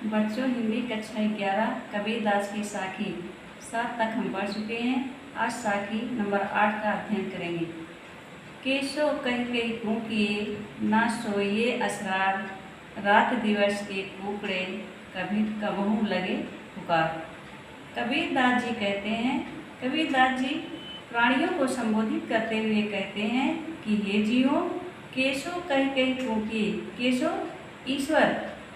बच्चों, हिंदी कक्षा 11 कबीरदास की साखी 7 तक हम पढ़ चुके हैं। आज साखी नंबर 8 का अध्ययन करेंगे। केशो कह कही फूकिए, ना सोइए असरार, रात दिवस के कुकड़े, कभी कबहू लगे पुकार। कबीरदास जी कहते हैं, कबीरदास जी प्राणियों को संबोधित करते हुए कहते हैं कि हे जीवों, केशो कह कही फूकिए। केशो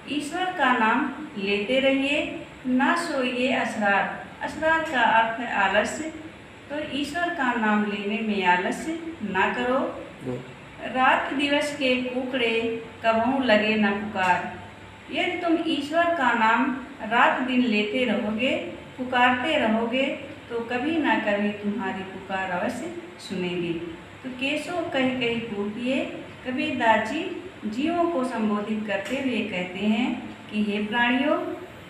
ईश्वर का नाम लेते रहिए, ना सोइए असरार। असरार का अर्थ है आलस्य, तो ईश्वर का नाम लेने में आलस्य ना करो। रात दिवस के कुकड़े, कबहू लगे न पुकार। यदि तुम ईश्वर का नाम रात दिन लेते रहोगे, पुकारते रहोगे, तो कभी ना कभी तुम्हारी पुकार अवश्य सुनेगी। तो केशो कह कही फूकिए। कबीरदास जी जीवों को संबोधित करते हुए कहते हैं कि हे प्राणियों,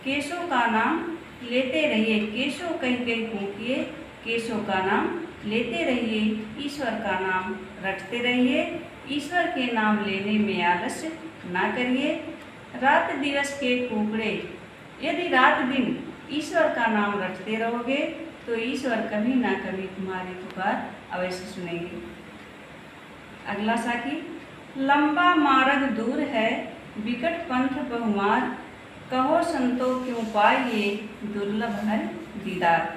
केशों का नाम लेते रहिए। केशो कह कही फूकिए, केशों का नाम लेते रहिए, ईश्वर का नाम रटते रहिए, ईश्वर के नाम लेने में आलस्य ना करिए। रात दिवस के कुकड़े, यदि रात दिन ईश्वर का नाम रटते रहोगे, तो ईश्वर कभी ना कभी तुम्हारी पुकार अवश्य सुनेंगे। अगला साखी। लंबा मार्ग दूर है, विकट पंथ बहुमार, कहो संतो क्यों पाइए, दुर्लभ है दीदार।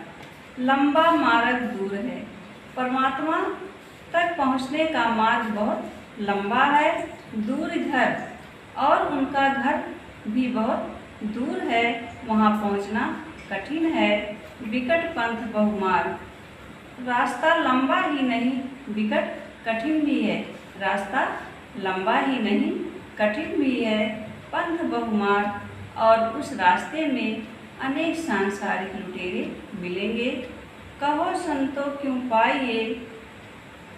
लंबा मार्ग दूर है, परमात्मा तक पहुँचने का मार्ग बहुत लंबा है। दूर घर, और उनका घर भी बहुत दूर है, वहाँ पहुँचना कठिन है। विकट पंथ बहुमार्ग, रास्ता लंबा ही नहीं विकट कठिन भी है। रास्ता लंबा ही नहीं कठिन भी है। पंथ बहुमार्ग, और उस रास्ते में अनेक सांसारिक लुटेरे मिलेंगे। कहो संतो क्यों पाइए।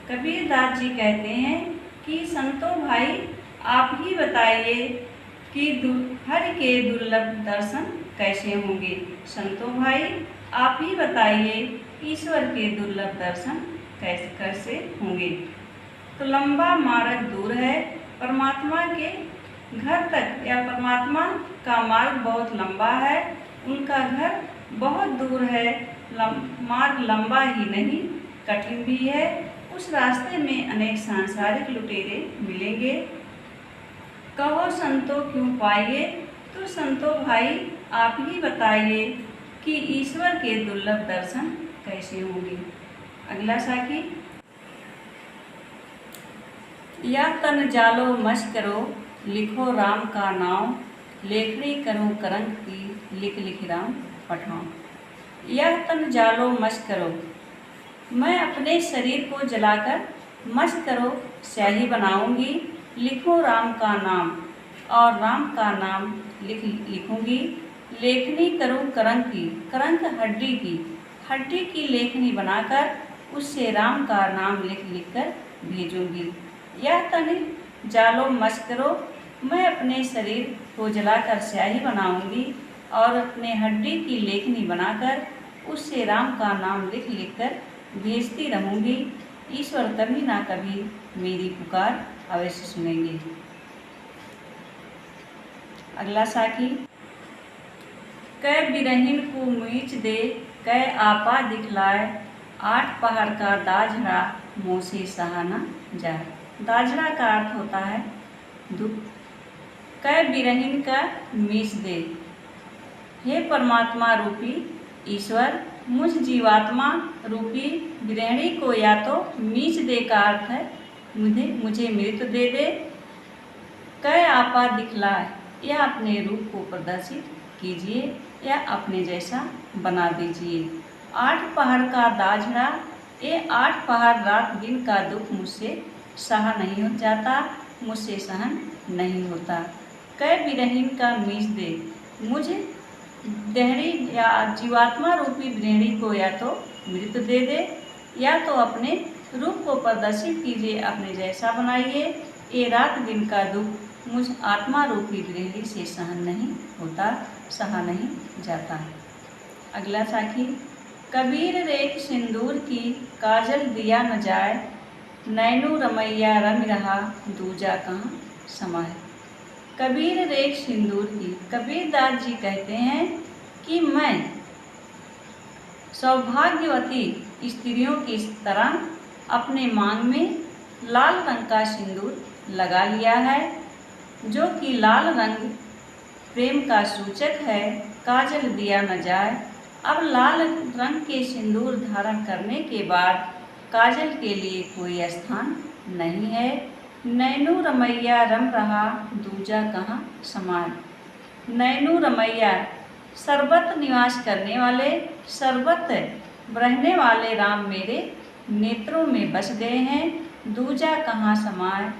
कबीरदास जी कहते हैं कि संतो भाई, आप ही बताइए कि हरि के दुर्लभ दर्शन कैसे होंगे। संतो भाई, आप ही बताइए ईश्वर के दुर्लभ दर्शन कैसे होंगे। तो लंबा मार्ग दूर है, परमात्मा के घर तक या परमात्मा का मार्ग बहुत लंबा है, उनका घर बहुत दूर है। मार्ग लंबा ही नहीं कठिन भी है। उस रास्ते में अनेक सांसारिक लुटेरे मिलेंगे। कहो संतो क्यों पाइए। तो संतो भाई, आप ही बताइए कि ईश्वर के दुर्लभ दर्शन कैसे होंगे। अगला साखी। या तन जालो मश करो, लिखो राम का नाम, लेखनी करूँ करंग की, लिख लिख राम पठाऊँ। यह तन जालो मश करो, मैं अपने शरीर को जलाकर मश करो स्याही बनाऊंगी। लिखो राम का नाम, और राम का नाम लिखूंगी। लेखनी करूँ करंग की, करंग हड्डी की लेखनी बनाकर उससे राम का नाम लिख लिख कर भेजूंगी। यह तन जालो मश करो, मैं अपने शरीर को जलाकर स्याही बनाऊंगी और अपने हड्डी की लेखनी बनाकर उससे राम का नाम लिख लिख कर भेजती रहूंगी। ईश्वर कभी ना कभी मेरी पुकार अवश्य सुनेंगे। अगला साखी। कै बिरहीन को मीच दे, कै आपा दिखलाए, 8 पहर का दाझड़ा, मुँह से सहा न जाए। दाझड़ा का अर्थ होता है दुख। कै बिरहीन का मीच दे, हे परमात्मा रूपी ईश्वर, मुझ जीवात्मा रूपी गृहिणी को या तो मीच दे का अर्थ है मुझे मृत्यु दे दे। कै आपा दिखलाए, या अपने रूप को प्रदर्शित कीजिए या अपने जैसा बना दीजिए। 8 पहर का दाझड़ा, ये 8 पहर रात दिन का दुख मुझसे सहा नहीं हो जाता, मुझसे सहन नहीं होता। कै बिरहीन का मीच दे, मुझे गृहिणी या जीवात्मा रूपी गृहिणी को या तो मृत्यु दे दे, या तो अपने रूप को प्रदर्शित कीजिए, अपने जैसा बनाइए। ये रात दिन का दुख मुझ आत्मा रूपी गृहिणी से सहन नहीं होता, सहा नहीं जाता। अगला साखी। कबीर रेख सिंदूर की, काजल दिया न जाए, नैनू रमैया रम रहा, दूजा कहाँ समाए। कबीर रेख सिंदूर की। कबीरदास जी कहते हैं कि मैं सौभाग्यवती स्त्रियों की तरह अपने मांग में लाल रंग का सिंदूर लगा लिया है, जो कि लाल रंग प्रेम का सूचक है। काजल दिया न जाए। अब लाल रंग के सिंदूर धारण करने के बाद काजल के लिए कोई स्थान नहीं है। नैनू रमैया रम रहा दूजा कहाँ समाए। नैनू रमैया सर्वत्र निवास करने वाले, सर्वत्र रहने वाले राम मेरे नेत्रों में बस गए हैं। दूजा कहाँ समाए।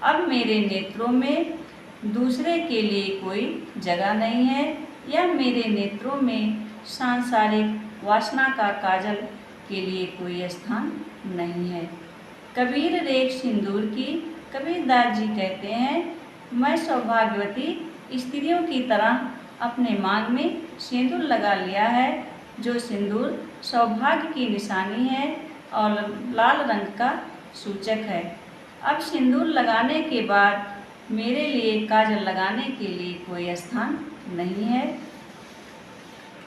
अब मेरे नेत्रों में दूसरे के लिए कोई जगह नहीं है, या मेरे नेत्रों में सांसारिक वासना का काजल के लिए कोई स्थान नहीं है। कबीर रेख सिंदूर की। कबीरदास जी कहते हैं मैं सौभाग्यवती स्त्रियों की तरह अपने मांग में सिंदूर लगा लिया है, जो सिंदूर सौभाग्य की निशानी है और लाल रंग का सूचक है। अब सिंदूर लगाने के बाद मेरे लिए काजल लगाने के लिए कोई स्थान नहीं है।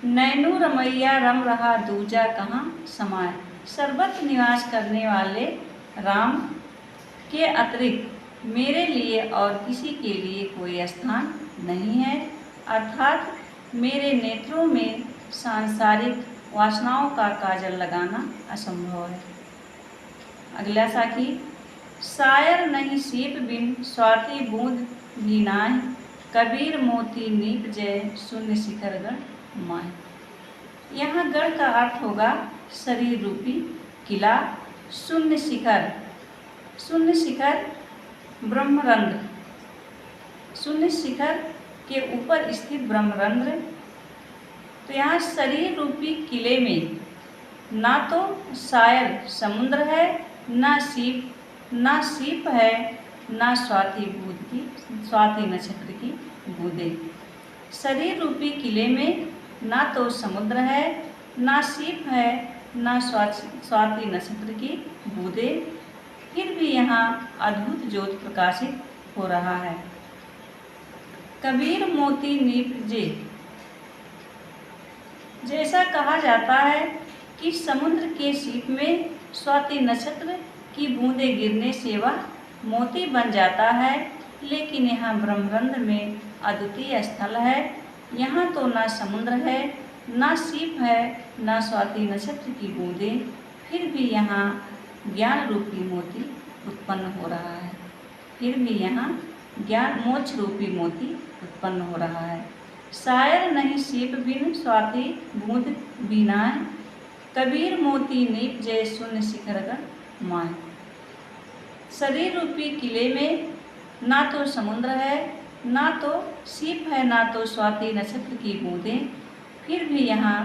नैनू रमैया रम रहा दूजा कहाँ समाए। सर्वत्र निवास करने वाले राम के अतिरिक्त मेरे लिए और किसी के लिए कोई स्थान नहीं है, अर्थात मेरे नेत्रों में सांसारिक वासनाओं का काजल लगाना असंभव है। अगला साखी। शायर नहीं सीप बिन स्वाति बूंद भी नाय, कबीर मोती नीप जय शून्य शिखर गढ़ माय। यहाँ गढ़ का अर्थ होगा शरीर रूपी किला। शून्य शिखर, शून्य शिखर ब्रह्मरंध्र, शून्य शिखर के ऊपर स्थित ब्रह्मरंध्र। तो यहाँ शरीर रूपी किले में ना तो शायर समुद्र है, ना सीप है, ना स्वाति नक्षत्र की बूंदें। शरीर रूपी किले में ना तो समुद्र है, ना सीप है, ना स्वाति नक्षत्र की बूंदें, फिर भी यहाँ अद्भुत ज्योत प्रकाशित हो रहा है। कबीर मोती नीप जे। जैसा कहा जाता है कि समुद्र के सीप में स्वाति नक्षत्र की बूंदें गिरने से वह मोती बन जाता है, लेकिन यहाँ ब्रह्मरंध्र में अद्वितीय स्थल है। यहाँ तो ना समुद्र है, ना सीप है, ना स्वाति नक्षत्र की बूंदें, फिर भी यहाँ ज्ञान रूपी मोती उत्पन्न हो रहा है। फिर भी यहाँ ज्ञान मोक्ष रूपी मोती उत्पन्न हो रहा है। शायर नहीं सीप बिन स्वाति बूंद बिनाय, कबीर मोती नीप जय शून्य शिखर गढ़ माय। शरीर रूपी किले में ना तो समुद्र है, ना तो सीप है, ना तो स्वाति नक्षत्र की बूंदें, फिर भी यहाँ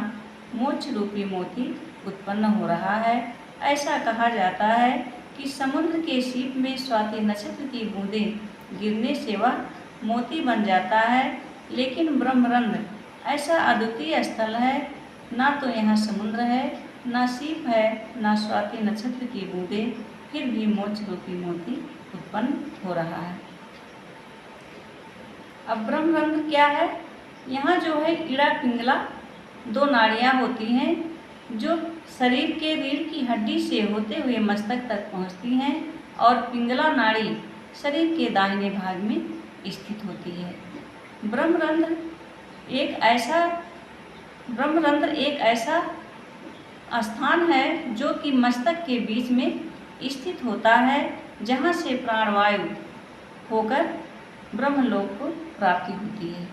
मोक्ष रूपी मोती उत्पन्न हो रहा है। ऐसा कहा जाता है कि समुद्र के सीप में स्वाति नक्षत्र की बूंदें गिरने से वह मोती बन जाता है, लेकिन ब्रह्मरंध्र ऐसा अद्वितीय स्थल है, ना तो यहाँ समुद्र है, ना सीप है, ना स्वाति नक्षत्र की बूंदें, फिर भी मोक्ष रूपी मोती उत्पन्न हो रहा है। अब ब्रह्मरंध्र क्या है? यहाँ जो है इड़ा पिंगला दो नाड़ियाँ होती हैं, जो शरीर के रीढ़ की हड्डी से होते हुए मस्तक तक पहुँचती हैं, और पिंगला नाड़ी शरीर के दाहिने भाग में स्थित होती है। ब्रह्मरंध्र एक ऐसा स्थान है जो कि मस्तक के बीच में स्थित होता है, जहाँ से प्राणवायु होकर ब्रह्मलोक को प्राप्ति होती है।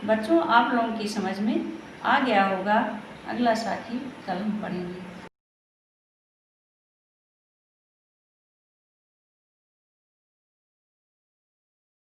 बच्चों, आप लोगों की समझ में आ गया होगा। अगला साखी कल हम पढ़ेंगे।